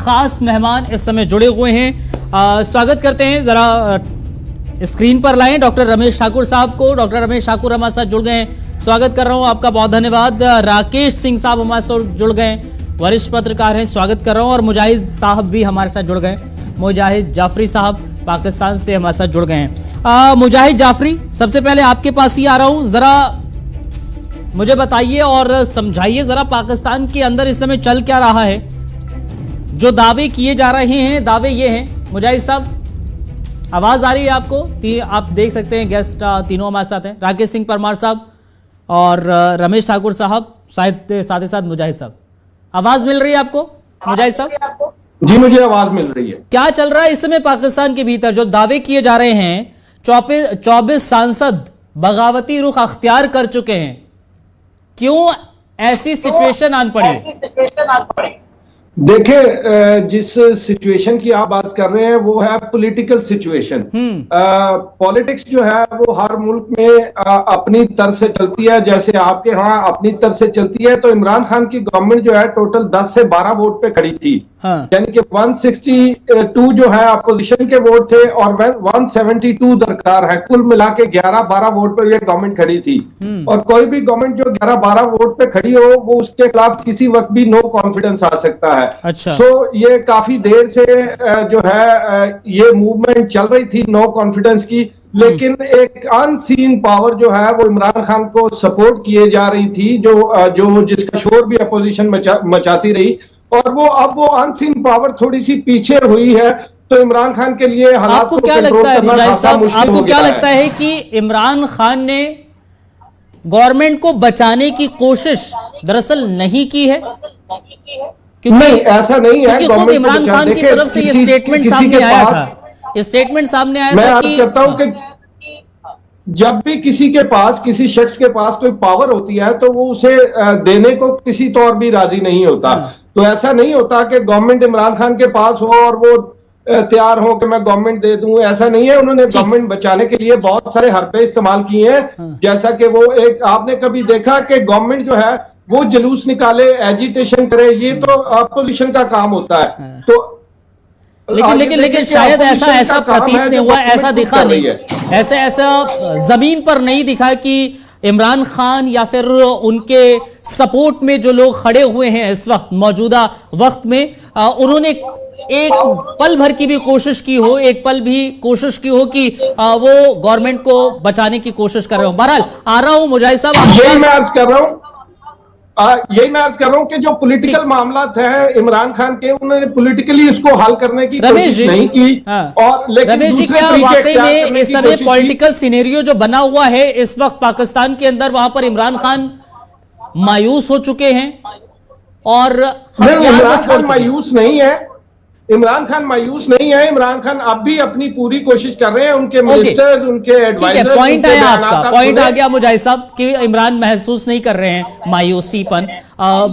खास मेहमान इस समय जुड़े हुए हैं। स्वागत करते हैं, जरा स्क्रीन पर लाएं डॉक्टर रमेश ठाकुर साहब को। डॉक्टर रमेश ठाकुर हमारे साथ जुड़ गए हैं, स्वागत कर रहा हूं आपका, बहुत धन्यवाद। राकेश सिंह साहब हमारे साथ जुड़ गए, वरिष्ठ पत्रकार हैं, स्वागत कर रहा हूं। और मुजाहिद साहब भी हमारे साथ जुड़ गए, मुजाहिद जाफरी साहब पाकिस्तान से हमारे साथ जुड़ गए हैं। मुजाहिद जाफरी, सबसे पहले आपके पास ही आ रहा हूं, जरा मुझे बताइए और समझाइए जरा पाकिस्तान के अंदर इस समय चल क्या रहा है। जो दावे किए जा रहे हैं, दावे ये हैं, मुजाहिद साहब आवाज आ रही है आपको? आप देख सकते हैं गेस्ट तीनों हमारे साथ हैं, राकेश सिंह परमार साहब और रमेश ठाकुर साहब, साथ ही साथ मुजाहिद साहब। आवाज मिल रही है आपको मुजाहिद साहब? जी मुझे आवाज मिल रही है। क्या चल रहा है इस समय पाकिस्तान के भीतर? जो दावे किए जा रहे हैं, 24 सांसद बगावती रुख अख्तियार कर चुके हैं, क्यों ऐसी सिचुएशन आन पड़ी? देखिए, जिस सिचुएशन की आप बात कर रहे हैं वो है पॉलिटिकल सिचुएशन। पॉलिटिक्स जो है वो हर मुल्क में अपनी तरह से चलती है, जैसे आपके यहाँ अपनी तरह से चलती है। तो इमरान खान की गवर्नमेंट जो है टोटल 10 से 12 वोट पे खड़ी थी, यानी कि 162 जो है अपोजिशन के वोट थे और 172 दरकार है। कुल मिला के 11-12 वोट पे ये गवर्नमेंट खड़ी थी। और कोई भी गवर्नमेंट जो 11-12 वोट पे खड़ी हो, वो उसके खिलाफ किसी वक्त भी नो कॉन्फिडेंस आ सकता है। अच्छा। तो ये काफी देर से जो है ये मूवमेंट चल रही थी नो कॉन्फिडेंस की, लेकिन एक अनसीन पावर जो है वो इमरान खान को सपोर्ट किए जा रही थी, जो जिसका शोर भी अपोजिशन मचाती रही। और अब वो अनसीन पावर थोड़ी सी पीछे हुई है, तो इमरान खान के लिए हालात आपको क्या लगता है मुजाहिद साहब, आपको क्या लगता है कि इमरान खान ने गवर्नमेंट को बचाने की कोशिश दरअसल नहीं की है? नहीं, ऐसा नहीं है। क्योंकि खुद इमरान खान की तरफ से ये स्टेटमेंट सामने आया था, ये स्टेटमेंट सामने आया था। मैं अर्ज करता हूं कि जब भी किसी के पास, किसी शख्स के पास कोई पावर होती है तो वो उसे देने को किसी तौर भी राजी नहीं होता। तो ऐसा नहीं होता कि गवर्नमेंट इमरान खान के पास हो और वो तैयार हो कि मैं गवर्नमेंट दे दूं, ऐसा नहीं है। उन्होंने गवर्नमेंट बचाने के लिए बहुत सारे हरबे इस्तेमाल किए हैं। जैसा कि वो एक आपने कभी देखा कि गवर्नमेंट जो है वो जुलूस निकाले, एजिटेशन करे, ये तो अपोजिशन का काम होता है। तो लेकिन शायद ऐसा प्रतीत नहीं हुआ, ऐसा दिखा नहीं, ऐसा जमीन पर नहीं दिखा कि इमरान खान या फिर उनके सपोर्ट में जो लोग खड़े हुए हैं इस वक्त, मौजूदा वक्त में, उन्होंने एक पल भर की भी कोशिश की हो, एक पल भी कोशिश की हो कि वो गवर्नमेंट को बचाने की कोशिश कर रहे हो। बहरहाल आ रहा हूं मुजाहिद साहब, यही मैं अर्ज कर रहा हूं कि जो पॉलिटिकल मामला है इमरान खान के, उन्होंने पॉलिटिकली इसको हल करने की कोशिश नहीं की। और लेकिन रमेश जी, क्या वाकई में इस समय पॉलिटिकल सिनेरियो जो बना हुआ है इस वक्त पाकिस्तान के अंदर, वहां पर इमरान खान मायूस हो चुके हैं? और इमरान खान मायूस नहीं है, इमरान खान मायूस नहीं है। इमरान खान अब भी अपनी पूरी कोशिश कर रहे हैं, उनके मिनिस्टर्स, उनके एडवाइजर्स। पॉइंट आया आपका, पॉइंट आ गया मुजाहिद साहब कि इमरान महसूस नहीं कर रहे हैं मायूसीपन।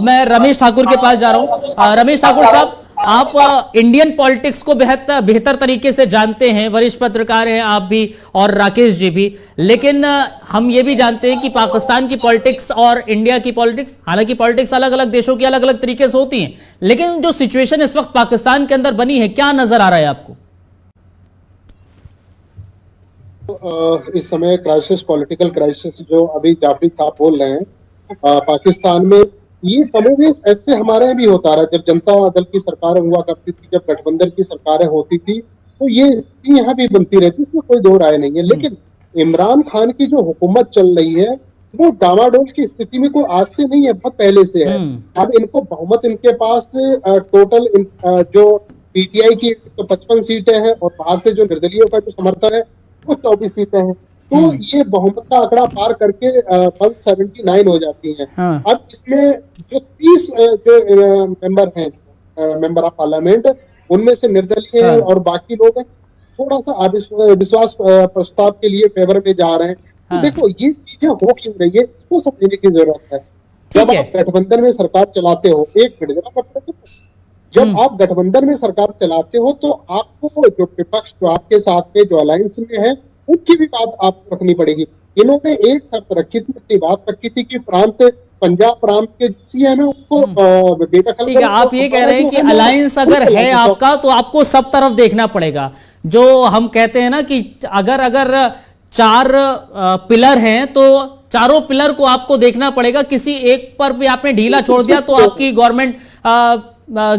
मैं रमेश ठाकुर के पास जा रहा हूं। रमेश ठाकुर साहब, आप इंडियन पॉलिटिक्स को बेहतर तरीके से जानते हैं, वरिष्ठ पत्रकार हैं आप भी और राकेश जी भी, लेकिन हम ये भी जानते हैं कि पाकिस्तान की पॉलिटिक्स और इंडिया की पॉलिटिक्स, हालांकि पॉलिटिक्स अलग अलग देशों की अलग अलग तरीके से होती हैं, लेकिन जो सिचुएशन इस वक्त पाकिस्तान के अंदर बनी है, क्या नजर आ रहा है आपको? इस समय क्राइसिस, पॉलिटिकल क्राइसिस जो अभी जाफरी साहब बोल रहे हैं, पाकिस्तान में ये कमोबेश ऐसे हमारे यहाँ भी होता रहा। जब जनता दल की सरकारें हुआ करती थी, जब गठबंधन की सरकारें होती थी, तो ये स्थिति यहाँ भी बनती रहती, इसमें कोई दो राय नहीं है। लेकिन इमरान खान की जो हुकूमत चल रही है वो डामाडोल की स्थिति में कोई आज से नहीं है, बहुत पहले से है। अब इनको बहुमत इनके पास टोटल जो पीटीआई की 155 सीटें हैं और बाहर से जो निर्दलीयों का जो समर्थन है वो 24 सीटें हैं। तो ये बहुमत का आंकड़ा पार करके 179 हो जाती हैं। अब इसमें जो 30 जो मेंबर हैं, मेंबर ऑफ पार्लियामेंट, उनमें से निर्दलीय हैं और बाकी लोग थोड़ा सा अविश्वास प्रस्ताव के लिए फेवर में जा रहे हैं। तो देखो ये चीजें हो क्यों रही है, इसको समझने की जरूरत है। जब आप गठबंधन में सरकार चलाते हो, एक मिनट, जब आप गठबंधन में सरकार चलाते हो तो आपको जो विपक्ष जो आपके साथ में जो अलायंस में है उनकी भी बात आपको रखनी पड़ेगी। इन्होंने एक शर्त रखी थी, अपनी बात रखी थी कि प्रांत पंजाब प्रांत के सीएम है उनको बेदखल ठीक है, आप ये कह रहे हैं कि अलायंस अगर है आपका तो आपको सब तरफ देखना पड़ेगा। जो हम कहते हैं ना कि अगर 4 पिलर हैं तो चारों पिलर को आपको देखना पड़ेगा, किसी एक पर भी आपने ढीला छोड़ दिया तो आपकी गवर्नमेंट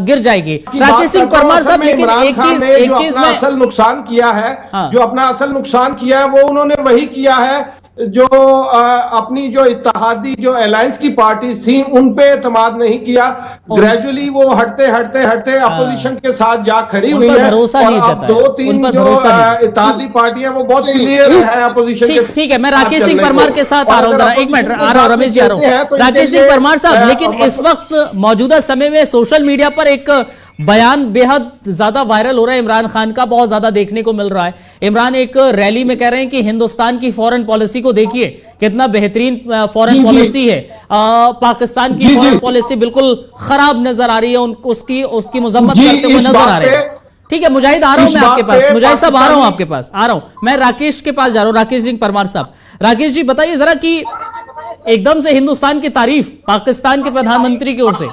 गिर जाएगी। राकेश सिंह परमार साहब, लेकिन एक चीज में असल नुकसान किया है, हाँ। जो अपना असल नुकसान किया है वो उन्होंने वही किया है जो अपनी जो इत्तेहादी जो अलायंस की पार्टीज थी उन पे एतमाद नहीं किया। ग्रेजुअली वो हटते अपोजिशन के साथ जा खड़ी हुई है। भरोसा नहीं अब 2-3 जो इत्तेहादी पार्टियां वो बहुत क्लियर है अपोजिशन के। ठीक है, मैं राकेश सिंह परमार के साथ आ रहा हूँ, एक मिनट आ रहा हूँ, रमेश जी आ रहा हूँ। राकेश सिंह परमार साहब, लेकिन इस वक्त मौजूदा समय में सोशल मीडिया पर एक बयान बेहद ज्यादा वायरल हो रहा है इमरान खान का, बहुत ज्यादा देखने को मिल रहा है। इमरान एक रैली में कह रहे हैं कि हिंदुस्तान की फॉरेन पॉलिसी को देखिए, कितना बेहतरीन फॉरेन पॉलिसी है। पाकिस्तान की फॉरेन पॉलिसी बिल्कुल खराब नजर आ रही है, उसकी मजम्मत करते हुए नजर आ रहे हैं। ठीक है, मुजाहिद आ रहा हूं मैं आपके पास, मुजाहिद साहब आ रहा हूं आपके पास, आ रहा हूं मैं राकेश के पास जा रहा हूं, राकेश सिंह परमार साहब। राकेश जी बताइए जरा कि एकदम से हिंदुस्तान की तारीफ पाकिस्तान के प्रधानमंत्री की ओर से।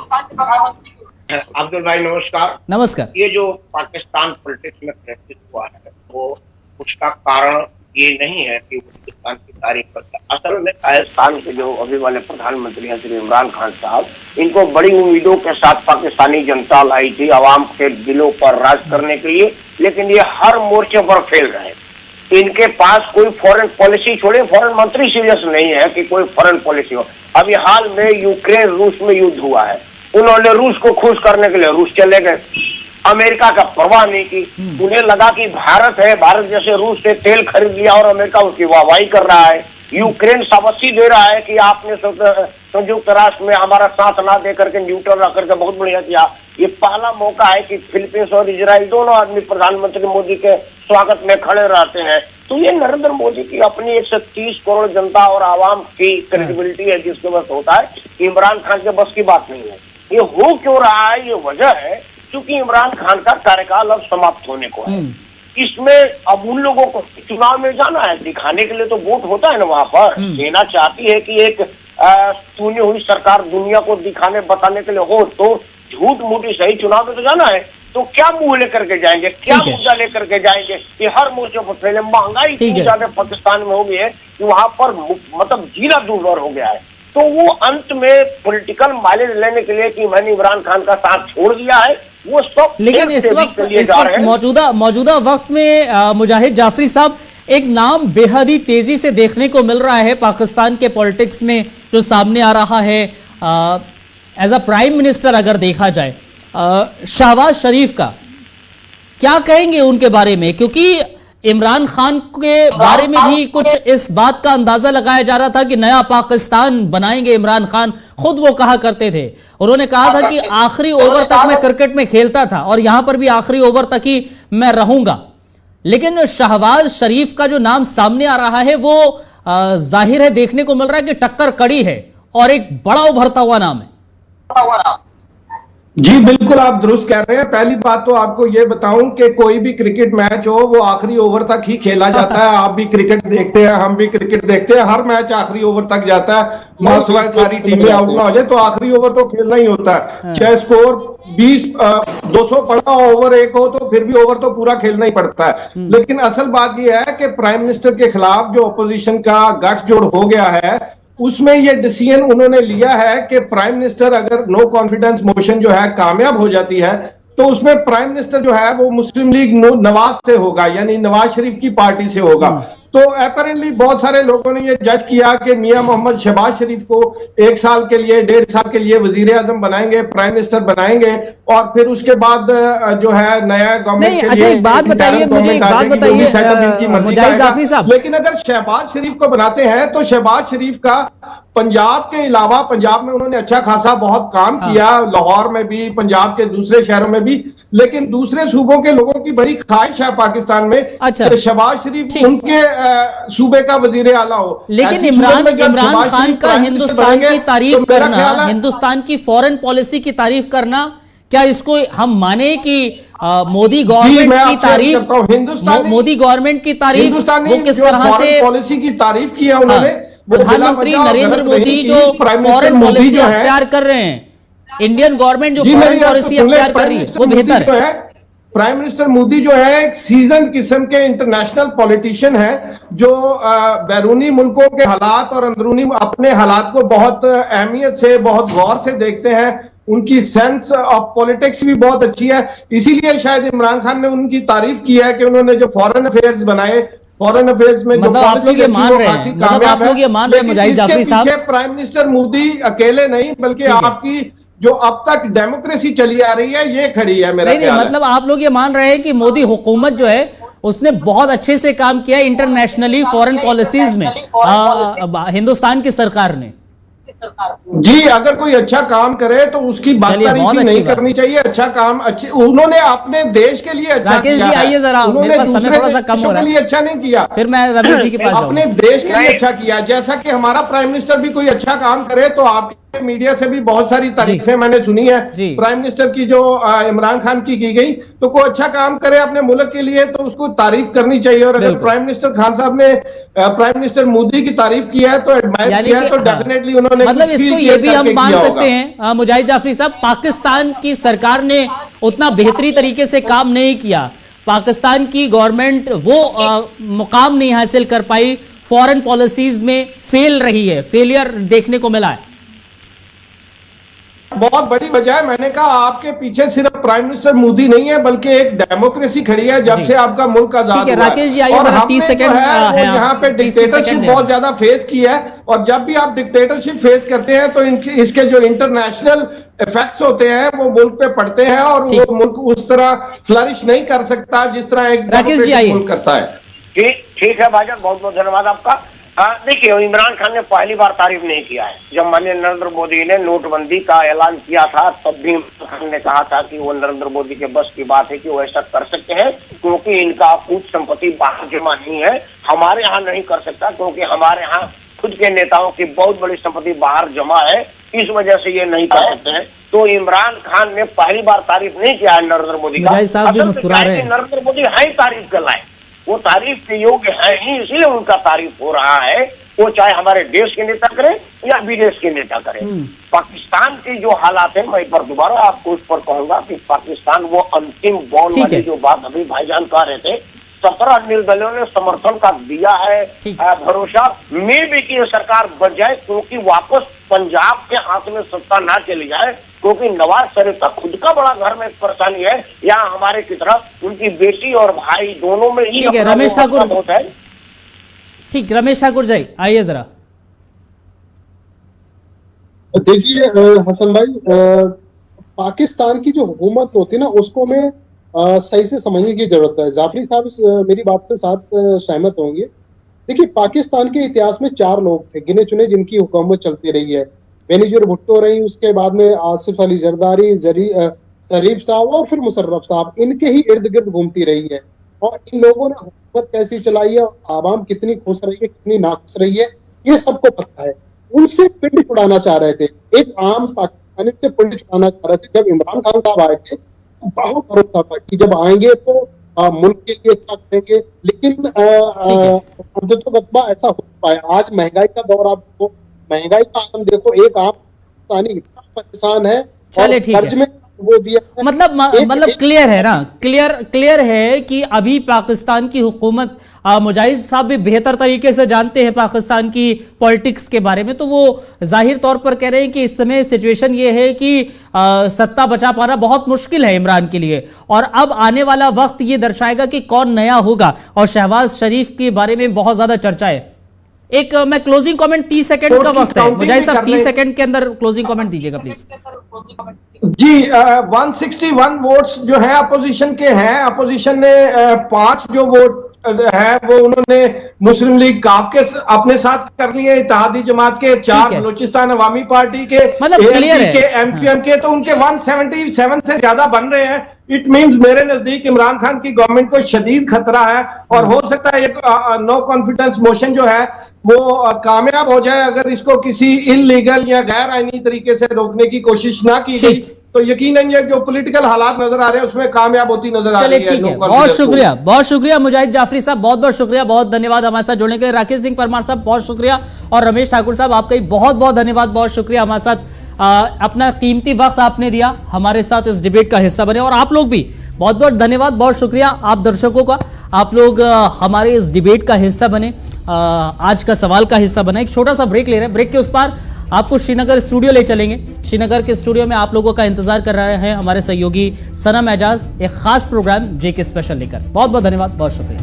अब्दुल भाई नमस्कार। नमस्कार। ये जो पाकिस्तान पॉलिटिक्स में प्रैक्टिस हुआ है वो उसका कारण ये नहीं है कि वो हिंदुस्तान की तारीफ करता है। असल में पाकिस्तान के जो अभी वाले प्रधानमंत्री हैं श्री इमरान खान साहब, इनको बड़ी उम्मीदों के साथ पाकिस्तानी जनता लाई थी आवाम के दिलों पर राज करने के लिए, लेकिन ये हर मोर्चे पर फेल रहे। इनके पास कोई फॉरेन पॉलिसी, छोड़े फॉरेन मंत्री सीरियस नहीं है कि कोई फॉरेन पॉलिसी हो। अभी हाल में यूक्रेन रूस में युद्ध हुआ है, उन्होंने रूस को खुश करने के लिए रूस चले गए, अमेरिका का परवाह नहीं की। उन्हें लगा कि भारत है, भारत जैसे रूस से तेल खरीद लिया और अमेरिका उसकी वाहवाही कर रहा है। यूक्रेन शाबाशी दे रहा है कि आपने संयुक्त राष्ट्र में हमारा साथ ना दे करके न्यूट्रल रख करके बहुत बढ़िया किया। ये पहला मौका है कि फिलीपींस और इजराइल दोनों आदमी प्रधानमंत्री मोदी के स्वागत में खड़े रहते हैं। तो ये नरेंद्र मोदी की अपनी 130 करोड़ जनता और आवाम की क्रेडिबिलिटी है जिसके बस होता है, इमरान खान के बस की बात नहीं है। ये हो क्यों रहा है, ये वजह है क्योंकि इमरान खान का कार्यकाल अब समाप्त होने को है। इसमें अब उन लोगों को चुनाव में जाना है, दिखाने के लिए तो वोट होता है ना वहां पर। सेना चाहती है कि एक चुनी हुई सरकार दुनिया को दिखाने बताने के लिए हो, तो झूठ मूठी सही चुनाव में तो जाना है। तो क्या मुंह लेकर के जाएंगे, क्या मुद्दा लेकर के जाएंगे? ये हर मोर्चे पर फैले। महंगाई इतनी ज्यादा पाकिस्तान में हो गई है कि वहां पर मतलब जीना दूभर हो गया है। तो वो अंत में पॉलिटिकल माइलेज लेने के लिए कि मैंने इमरान खान का साथ छोड़ दिया है, वो सब। लेकिन इस वक्त मौजूदा वक्त में मुजाहिद जाफरी साहब, एक नाम बेहद ही तेजी से देखने को मिल रहा है पाकिस्तान के पॉलिटिक्स में जो सामने आ रहा है एज अ प्राइम मिनिस्टर अगर देखा जाए, शहबाज शरीफ का क्या कहेंगे उनके बारे में? क्योंकि इमरान खान के बारे में भी कुछ इस बात का अंदाजा लगाया जा रहा था कि नया पाकिस्तान बनाएंगे इमरान खान, खुद वो कहा करते थे। उन्होंने कहा था कि आखिरी ओवर तक मैं क्रिकेट में खेलता था और यहां पर भी आखिरी ओवर तक ही मैं रहूंगा। लेकिन शहबाज शरीफ का जो नाम सामने आ रहा है वो जाहिर है देखने को मिल रहा है कि टक्कर कड़ी है और एक बड़ा उभरता हुआ नाम है। जी बिल्कुल, आप दुरुस्त कह रहे हैं। पहली बात तो आपको ये बताऊं कि कोई भी क्रिकेट मैच हो वो आखिरी ओवर तक ही खेला जाता है। आप भी क्रिकेट देखते हैं, हम भी क्रिकेट देखते हैं, हर मैच आखिरी ओवर तक जाता है। मासवाए सारी टीमें आउट ना हो जाए तो आखिरी ओवर तो खेलना ही होता है। चाहे स्कोर 200 पड़ा ओवर एक हो तो फिर भी ओवर तो पूरा खेलना ही पड़ता है। लेकिन असल बात यह है कि प्राइम मिनिस्टर के खिलाफ जो अपोजिशन का गठजोड़ हो गया है उसमें यह डिसीजन उन्होंने लिया है कि प्राइम मिनिस्टर अगर नो कॉन्फिडेंस मोशन जो है कामयाब हो जाती है तो उसमें प्राइम मिनिस्टर जो है वो मुस्लिम लीग नवाज से होगा, यानी नवाज शरीफ की पार्टी से होगा। तो अपेरेंटली बहुत सारे लोगों ने ये जज किया कि मियां मोहम्मद शहबाज शरीफ को 1 साल के लिए 1.5 साल के लिए वजीर आजम बनाएंगे, प्राइम मिनिस्टर बनाएंगे और फिर उसके बाद जो है नया गवर्नमेंट के लिए एक बात बताइए मुझे, एक बात बताइए। लेकिन अगर शहबाज शरीफ को बनाते हैं तो शहबाज शरीफ का पंजाब के अलावा, पंजाब में उन्होंने अच्छा खासा बहुत काम किया, लाहौर में भी, पंजाब के दूसरे शहरों में भी, लेकिन दूसरे सूबों के लोगों की बड़ी ख्वाहिश है पाकिस्तान में कि शहबाज शरीफ उनके सूबे का वजीर आला हो। लेकिन इमरान खान का हिंदुस्तान की तारीफ करना, हिंदुस्तान की फॉरेन पॉलिसी की तारीफ करना, क्या इसको हम माने कि मोदी गवर्नमेंट की तारीफ, मोदी गवर्नमेंट की तारीफ वो किस तरह से पॉलिसी की तारीफ की है उन्होंने, प्रधानमंत्री नरेंद्र मोदी जो फॉरेन पॉलिसी अख्तियार कर रहे हैं, इंडियन गवर्नमेंट जो फॉरेन पॉलिसी अख्तियार कर रही है वो बेहतर है। प्राइम मिनिस्टर मोदी जो है एक सीजन किस्म के इंटरनेशनल पॉलिटिशियन है, जो बैरूनी मुल्कों के हालात और अंदरूनी अपने हालात को बहुत अहमियत से, बहुत गौर से देखते हैं। उनकी सेंस ऑफ पॉलिटिक्स भी बहुत अच्छी है। इसीलिए शायद इमरान खान ने उनकी तारीफ की है कि उन्होंने जो फॉरेन अफेयर्स बनाए, फॉरेन अफेयर्स में मतलब आप लोग ये मान रहे हैं, मतलब आप लोग ये मान रहे हैं मुजाहिद जाफरी साहब, प्राइम मिनिस्टर मोदी अकेले नहीं बल्कि आपकी जो अब तक डेमोक्रेसी चली आ रही है ये खड़ी है। मेरा नहीं, मतलब आप लोग ये मान रहे हैं कि मोदी हुकूमत जो है उसने बहुत अच्छे से काम किया इंटरनेशनली फॉरेन पॉलिसीज में, हिंदुस्तान की सरकार ने। जी, अगर कोई अच्छा काम करे तो उसकी बातचीत नहीं करनी चाहिए। अच्छा काम अच्छी उन्होंने अपने देश के लिए अच्छा राकेश जी आइए जरा, मेरे पास समय थोड़ा सा कम हो रहा है, अच्छा नहीं किया, फिर मैं रमेश जी के पास अपने देश के लिए अच्छा किया। जैसा कि हमारा प्राइम मिनिस्टर भी कोई अच्छा काम करे तो आपके मीडिया से भी बहुत सारी तारीफें मैंने सुनी है प्राइम मिनिस्टर की, जो इमरान खान की गई। तो कोई अच्छा काम करे अपने मुल्क के लिए तो उसको तारीफ करनी चाहिए। और अगर प्राइम मिनिस्टर खान साहब ने प्राइम मिनिस्टर मोदी की तारीफ की है तो एडमायर किया है तो डेफिनेटली उन्होंने, मतलब इसको ये भी हम मान सकते हैं मुजाहिद जाफरी साहब, पाकिस्तान की सरकार ने उतना बेहतरी तरीके से काम नहीं किया, पाकिस्तान की गवर्नमेंट वो मुकाम नहीं हासिल कर पाई, फॉरेन पॉलिसीज में फेल रही है, फेलियर देखने को मिला है। बहुत बड़ी वजह है, मैंने कहा आपके पीछे सिर्फ प्राइम मिनिस्टर मोदी नहीं है बल्कि एक डेमोक्रेसी खड़ी है जब से आपका मुल्क आजाद हुआ है। और हमने जो है यहाँ पे डिक्टेटरशिप बहुत ज्यादा फेस की है, और जब भी आप डिक्टेटरशिप फेस करते हैं तो इसके जो इंटरनेशनल इफेक्ट्स होते हैं वो मुल्क पे पड़ते हैं, और वो मुल्क उस तरह फ्लरिश नहीं कर सकता जिस तरह एक डेमोक्रेटिक मुल्क करता है। ठीक है भाईजान, बहुत बहुत धन्यवाद आपका। देखिए, इमरान खान ने पहली बार तारीफ नहीं किया है। जब माननीय नरेंद्र मोदी ने नोटबंदी का ऐलान किया था तब भी इमरान खान ने कहा था कि वो नरेंद्र मोदी के बस की बात है कि वो ऐसा कर सकते हैं, क्योंकि इनका कुछ संपत्ति बाहर जमा नहीं है, हमारे यहाँ नहीं कर सकता क्योंकि हमारे यहाँ खुद के नेताओं की बहुत बड़ी संपत्ति बाहर जमा है, इस वजह से ये नहीं कर सकते हैं। तो इमरान खान ने पहली बार तारीफ नहीं किया है नरेंद्र मोदी का। नरेंद्र मोदी है ही तारीफ कर लाए, वो तारीफ के योग्य है ही, इसीलिए उनका तारीफ हो रहा है। वो चाहे हमारे देश के नेता करें या विदेश के नेता करें। पाकिस्तान के जो हालात है, मैं एक बार दोबारा आपको उस पर कहूंगा कि पाकिस्तान वो अंतिम बॉल वाली जो बात अभी भाईजान कह रहे थे, 17 निर्दलियों ने समर्थन का दिया है भरोसा में भी कि सरकार बच जाए, क्योंकि वापस पंजाब के हाथ में सत्ता ना चली जाए, क्योंकि नवाज शरीफ का खुद का बड़ा घर में परेशानी है, या हमारे की तरह उनकी बेटी और भाई दोनों में ही रमेश ठाकुर बहुत है। ठीक, रमेश ठाकुर जी आइए जरा। देखिए हसन भाई, पाकिस्तान की जो हुकूमत होती है ना उसको में सही से समझने की जरूरत है। जाफरी साहब मेरी बात से साथ सहमत होंगे। देखिए, पाकिस्तान के इतिहास में 4 लोग थे गिने चुने जिनकी हुकूमत चलती रही है। बेनजीर भुट्टो रही, उसके बाद में आसिफ अली जरदारी, शरीफ साहब और फिर मुशर्रफ साहब, इनके ही इर्द गिर्द घूमती रही है। और इन लोगों ने हुकूमत कैसी चलाई है, आवाम कितनी खुश रही है, कितनी नाखुश रही है, ये सबको पता है। उनसे पिंड छुड़ाना चाह रहे थे, एक आम पाकिस्तानी से पिंड छुड़ाना चाह रहे थे। जब इमरान खान साहब आए थे बहुत भरोसा था कि जब आएंगे तो मुल्क के लिए क्या करेंगे, लेकिन अंततः ऐसा हो पाया। आज महंगाई का दौर, आप महंगाई का आलम देखो, एक आम पाकिस्तानी इतना परेशान है और कर्ज में वो दिया, मतलब क्लियर है ना, क्लियर है कि अभी पाकिस्तान की हुकूमत, मुजाहिद साहब भी बेहतर तरीके से जानते हैं पाकिस्तान की पॉलिटिक्स के बारे में, तो वो जाहिर तौर पर कह रहे हैं कि इस समय सिचुएशन ये है कि सत्ता बचा पाना बहुत मुश्किल है इमरान के लिए, और अब आने वाला वक्त ये दर्शाएगा कि कौन नया होगा। और शहबाज शरीफ के बारे में बहुत ज्यादा चर्चा है। एक मैं क्लोजिंग कमेंट 30 सेकंड का वक्त है, मुजाहिद साहब 30 सेकंड के अंदर क्लोजिंग कमेंट दीजिएगा प्लीज। जी, 161 वोट्स जो है अपोजिशन के हैं। अपोजिशन ने 5 जो वोट है वो उन्होंने मुस्लिम लीग काफ के अपने साथ कर लिए, इत्तेहादी जमात के 4, बलूचिस्तान अवामी पार्टी के, ANP के, MQM के, तो उनके 177 से ज्यादा बन रहे हैं। इट मींस मेरे नजदीक इमरान खान की गवर्नमेंट को शदीद खतरा है, और हो सकता है एक नो कॉन्फिडेंस मोशन जो है वो कामयाब हो जाए। अगर इसको किसी इलीगल या गैर आईनी तरीके से रोकने की कोशिश ना की गई तो यकीनन ये जो पॉलिटिकल हालात नजर आ रहे हैं उसमें कामयाब होती नजर आ चलिए रही है। ठीक है, नो बहुत शुक्रिया मुजाहिद जाफरी साहब, बहुत बहुत शुक्रिया, बहुत धन्यवाद हमारे साथ जुड़ने के लिए। राकेश सिंह परमार साहब बहुत शुक्रिया, और रमेश ठाकुर साहब आपका भी बहुत बहुत धन्यवाद, बहुत शुक्रिया हमारे साथ अपना कीमती वक्त आपने दिया, हमारे साथ इस डिबेट का हिस्सा बने। और आप लोग भी बहुत बहुत धन्यवाद, बहुत शुक्रिया आप दर्शकों का, आप लोग हमारे इस डिबेट का हिस्सा बने, आज का सवाल का हिस्सा बने। एक छोटा सा ब्रेक ले रहे हैं, ब्रेक के उस पार आपको श्रीनगर स्टूडियो ले चलेंगे। श्रीनगर के स्टूडियो में आप लोगों का इंतजार कर रहे हैं हमारे सहयोगी सनम एजाज, एक खास प्रोग्राम जेके स्पेशल लेकर। बहुत बहुत धन्यवाद, बहुत शुक्रिया।